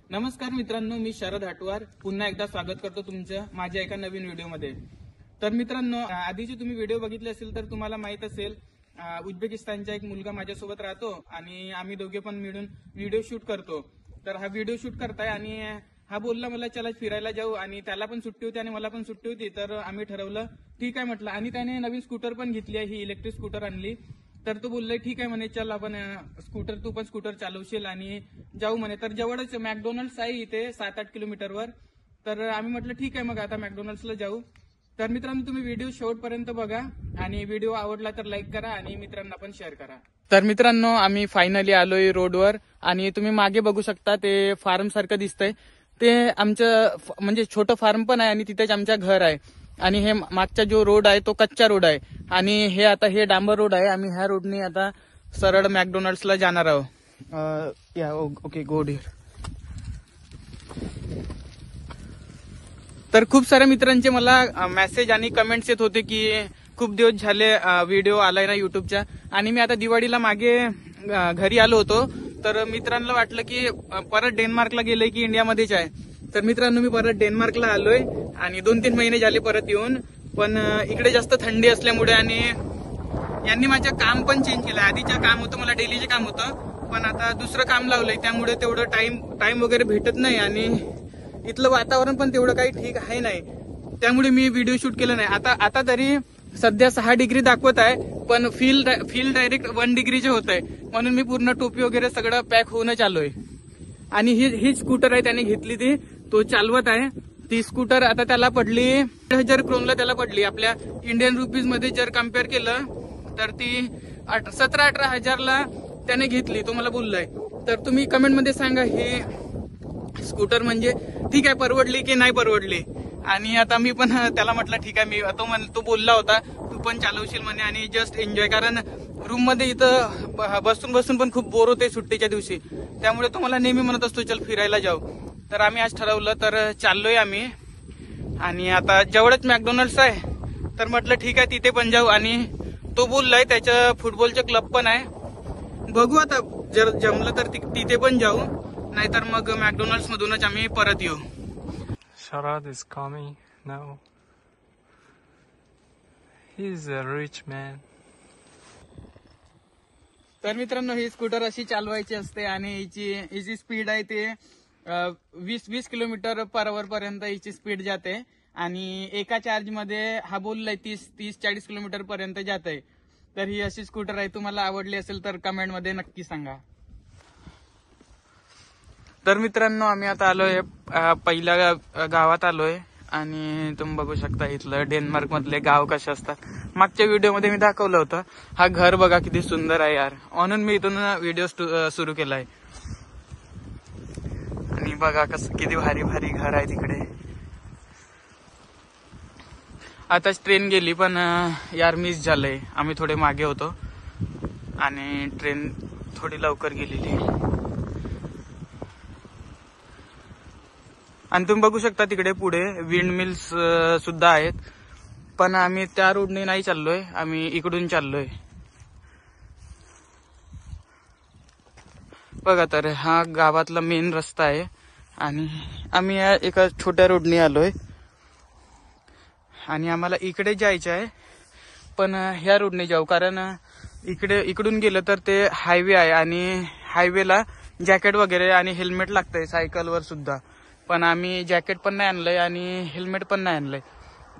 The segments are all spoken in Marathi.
नमस्कार मित्रांनो, मी शरद हाटवार पुन्हा एकदा स्वागत करतो तुमचं माझ्या एका नवीन व्हिडिओमध्ये। तर मित्रांनो, आधीचे तुम्ही व्हिडिओ बघितले असेल तर तुम्हाला माहित असेल उझबेकिस्तानचा एक मुलगा माझ्यासोबत राहतो आणि आम्ही दोघे पण मिळून व्हिडिओ शूट करतो। तर हा व्हिडिओ शूट करताय आणि हा बोलला मला चला फिरायला जाऊ, आणि त्याला पण सुट्टी होती आणि मला पण सुट्टी होती। तर आम्ही ठरवलं ठीक आहे म्हटलं, आणि त्याने नवीन स्कूटर पण घेतली आहे, ही इलेक्ट्रिक स्कूटर आणली। तर तो बोललाय ठीक आहे म्हणे, चल आपण तू पण स्कूटर चालवशील आणि जाऊ म्हणे। तर जवळच मॅकडोनल्ड्स आहे इथे 7-8 किलोमीटरवर। तर आम्ही म्हटलं ठीक आहे मग आता मॅकडोनल्ड्सला जाऊ। तर मित्रांनो, तुम्ही व्हिडिओ शेवटपर्यंत बघा आणि व्हिडिओ आवडला तर लाईक करा आणि मित्रांना पण शेअर करा। तर मित्रांनो, आम्ही फायनली आलोय रोडवर आणि तुम्ही मागे बघू शकता ते फार्म सारखं दिसतंय, ते आमचं म्हणजे छोटं फार्म पण आहे आणि तिथेच आमचं घर आहे। आणि हे मागचा जो रोड आहे तो कच्चा रोड आहे आणि हे डांबर रोड आहे। आम्ही ह्या रोडने आता सरळ मॅकडोनल्ड्सला जाणार आहोत। Okay go here. तर खूप साऱ्या मित्रांचे मला मेसेज आणि कमेंट्स येत होते की खूप दिवस झाले व्हिडिओ आलाय ना युट्यूबचा, आणि मी आता दिवाळीला मागे घरी आलो होतो। तर मित्रांना वाटलं की परत डेन्मार्कला गेले की इंडियामध्येच आहे। तर मित्रांनो, मी परत डेन्मार्कला आलोय आणि 2-3 महिने झाले परत येऊन, पण इकडे जास्त थंडी असल्यामुळे आणि यांनी माझं काम पण चेंज केलं। आधीचं काम होतं मला डेलीचे काम होतं, पण आता दुसरं काम लावलंय, त्यामुळे तेवढं टाइम वगैरे भेटत नाही आणि इथलं वातावरण पण तेवढं काही ठीक आहे नाही, त्यामुळे मी व्हिडिओ शूट केलं नाही। आता तरी सध्या 6 डिग्री दाखवत आहे, पण फील डायरेक्ट 1 डिग्रीचे होत आहे, म्हणून मी पूर्ण टोपी वगैरे सगळं पॅक होऊनच आलोय। आणि ही स्कूटर आहे त्याने घेतली, ती तो चालवत आहे। ती स्कूटर आता त्याला पडली 1000 क्रोनला त्याला पडली। आपल्या इंडियन रुपीज मध्ये जर कम्पेअर केलं तर ती 17-18 हजारला त्याने घेतली, तो मला बोललाय। तर तुम्ही कमेंट मध्ये सांगा ही स्कूटर म्हणजे ठीक आहे परवडली की नाही परवडली। आणि आता मी पण त्याला म्हटलं ठीक आहे, तो बोलला होता तू पण चालवशील म्हणे आणि जस्ट एन्जॉय, कारण रूम मध्ये इथं बसून पण खूप बोर होते सुट्टीच्या दिवशी, त्यामुळे तो मला नेहमी म्हणत असतो चल फिरायला जाऊ। तर आम्ही आज ठरवलं तर चाललोय आम्ही, आणि आता जवळच मॅकडोनल्ड्स आहे तर म्हटलं ठीक आहे तिथे पण जाऊ। आणि तो बोललाय त्याच्या फुटबॉलचं क्लब पण आहे, बघू आता जर जमलं तर तिथे पण जाऊ, नाहीतर मग मॅकडोनल्ड्स मधूनच आम्ही परत येऊ। Sharad is coming now. He's a rich man. तर मित्रांनो, ही स्कूटर अशी चालवायची असते आणि हिची स्पीड आहे ते 20 किलोमीटर पर आवर पर्यंत हिची स्पीड जाते, आणि एका चार्ज मध्ये हा बोललाय 30-40 किलोमीटर पर्यंत जाते। तर ही अशी स्कूटर आहे, तुम्हाला आवडली असेल तर कमेंट मध्ये नक्की सांगा। तर मित्रांनो, आम्ही आता आलोय पहिल्या गावात आलोय, आणि तुम्ही बघू शकता इथलं डेन्मार्क मधले गाव कसे असतात। मागच्या व्हिडिओ मध्ये मी दाखवलं होतं, हा घर बघा किती सुंदर आहे यार, म्हणून मी इथून व्हिडिओ सुरू केलाय। आणि बघा किती भारी भारी घर आहे तिकडे। आताच ट्रेन गेली, पण यार मिस झालंय, आम्ही थोडे मागे होतो आणि ट्रेन थोडी लवकर गेलेली। आणि तुम्ही बघू शकता तिकडे पुढे विंड मिल्स सुद्धा आहेत, पण आम्ही त्या रोडने नाही चाललोय, आम्ही इकडून चाललोय। बघा, तर हा गावातला मेन रस्ता आहे आणि आम्ही एका छोट्या रोडने आलोय, आणि आम्हाला इकडे जायचं आहे, पण ह्या रोडने जाऊ, कारण इकडून गेलं तर ते हायवे आहे आणि हायवेला जॅकेट वगैरे आणि हेल्मेट लागतंय सायकलवर सुद्धा, पण आम्ही जॅकेट पण नाही आणलंय आणि हेल्मेट पण नाही आणलंय,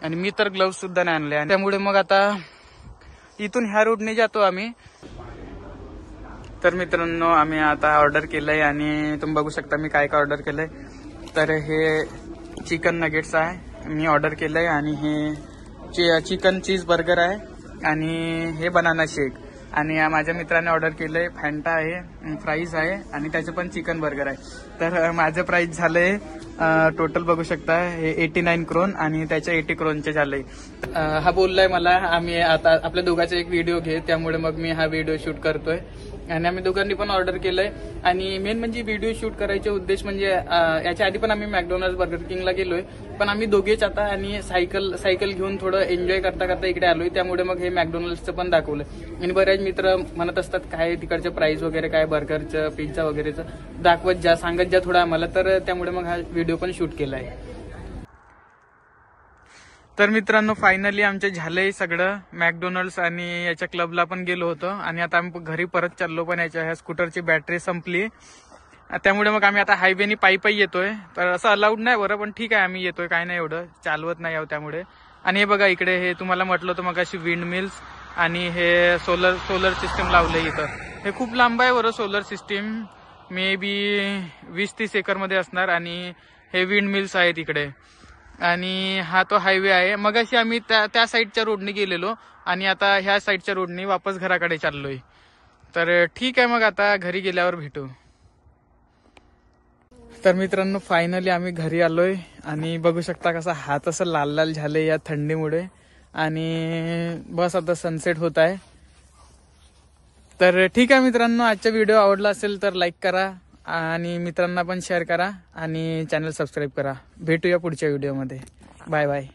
आणि मी तर ग्लोव्ह सुद्धा नाही आणले, त्यामुळे मग आता इथून ह्या रोडने जातो आम्ही। तर मित्रांनो, आम्ही आता ऑर्डर केलंय आणि तुम्ही बघू शकता मी काय ऑर्डर केलंय। तर हे चिकन नगेट्स आहे मी ऑर्डर केलंय, आणि हे चिकन चीज बर्गर आहे, आणि हे बनाना शेक, आणि माझ्या मित्राने ऑर्डर केलंय फॅन्टा आहे, फ्राईज आहे, आणि त्याचं पण चिकन बर्गर आहे। तर माझं प्राइस झालंय टोटल बघू शकता हे 89 क्रोन आणि त्याच्या 80 क्रोनचे झालंय। हा बोललाय मला आम्ही आता आपल्या दोघांचा एक व्हिडिओ घे, त्यामुळे मग मी हा व्हिडिओ शूट करतोय। आणि आम्ही दोघांनी पण ऑर्डर केलंय. आणि मेन म्हणजे व्हिडिओ शूट करायचे उद्देश म्हणजे याच्या आधी पण आम्ही मॅकडोनल्ड बर्गर किंगला गेलोय, पण आम्ही दोघेच आता आणि सायकल घेऊन थोडं एन्जॉय करता करता इकडे आलोय. त्यामुळे मग हे मॅकडोनल्डचं पण दाखवलं. आणि बरेच मित्र म्हणत असतात काय तिकडचं प्राइस वगैरे काय बर्गरचं पिझ्झा वगैरेचं दाखवत जा सांगत जा थोडं आम्हाला, तर त्यामुळे मग हा व्हिडिओ पण शूट केलाय. तर मित्रांनो फायनली आमचे झालंय सगळं. मॅकडोनल्ड्स आणि याच्या क्लबला पण गेलो होतो आणि आता आम्ही घरी परत चाललो, पण याच्या ह्या स्कूटरची बॅटरी संपली. त्यामुळे मग आम्ही आता हायवेनी पायी येतोय. तर असं अलाउड नाही बरं, पण ठीक आहे आम्ही येतोय, काय नाही एवढं चालवत नाही आहोत त्यामुळे. आणि हे बघा इकडे हे तुम्हाला म्हटलं होतं मग अशी विंड मिल्स आणि हे सोलर सिस्टीम लावलंय इथं. हे खूप लांब आहे बरं सोलर सिस्टीम, मे बी 20-30 एकरमध्ये असणार. आणि हे विंड मिल्स आहेत इकडे. आणि हा तो हायवे आहे. मग अशी आम्ही त्या साईडच्या रोडने गेलेलो आणि आता ह्या साईडच्या रोडने वापस घराकडे चाललोय. तर ठीक आहे मग आता घरी गेल्यावर भेटू. तर मित्रांनो फायनली आम्ही घरी आलोय आणि बघू शकता कसा हात असं लाल लाल झाले या थंडीमुळे. आणि बस आता सनसेट होत आहे. तर ठीक आहे मित्रांनो, आजचा व्हिडिओ आवडला असेल तर लाईक करा आणि मित्रांना पण शेअर करा आणि चॅनल सबस्क्राईब करा. भेटूया पुढच्या व्हिडिओमध्ये. Bye bye.